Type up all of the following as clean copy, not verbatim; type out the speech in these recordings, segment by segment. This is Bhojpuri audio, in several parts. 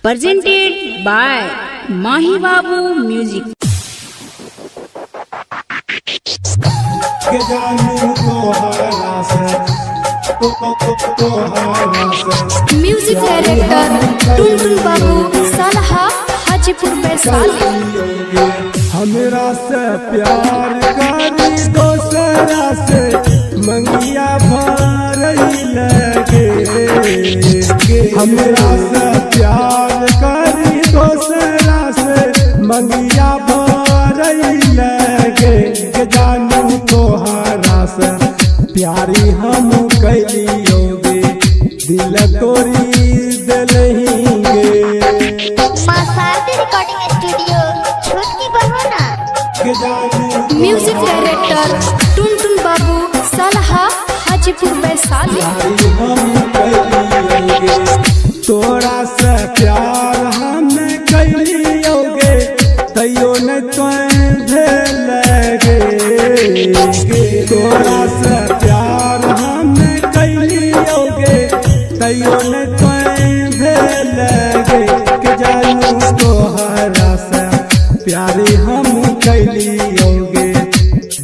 presented by Mahi Babu Music. Music director Tuntun Babu Salha Hajipur Vaishali. हमरा से प्यार करी दोसरा से मंगिया भरई लगे। हमरा से प्यार करी दोसरा से मंगिया भरई लगे। जानू तोहरा से प्यारी हम कैलियोगे दिल तोरी दिलहींगे। रिकॉर्डिंग स्टूडियो छोटकी बरहोना। Music director Tuntun Babu Salha Hajipur Vaishali. तोरा से प्यार हम कैलियोगे तैयो न लगे। तोरा से प्यार हम कैलियोगे तैयो न लगे। जानू तोहरा से प्यारी हम कैलियोगे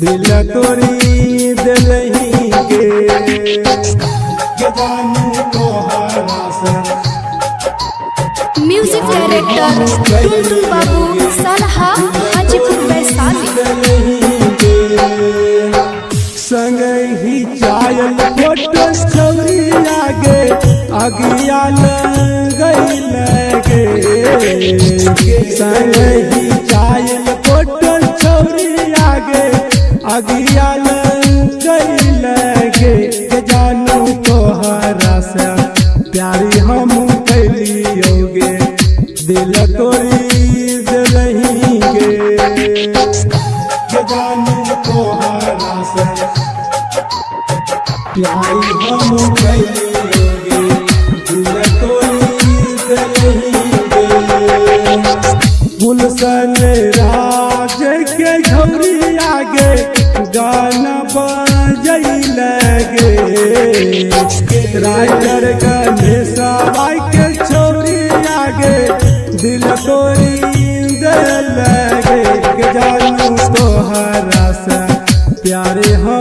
दिल तोरी दिलहींगे। जानू तोहरा से म्यूजिक डायरेक्टर टुनटुन बाबू सलहा हाजीपुर वैशाली। संग ही चायल फोटो छवरी लागे अगिया गई लगे। संग ही चायल फोटो छवरी लागे अगिया गई लगे। जानू तोहरा से प्यारी हम कैलियोगे दिल तोरी दिलहींगे। जानू तोहरा से प्यारी हम कैलियोगे दिल तोरी दिलहींगे। गुलशन राज के झौरी आगे गाना बजई लगे। राइटर गणेश बाई के छोरी आगे दिल तोरी लगे। जानू तोहरा से प्यारे हम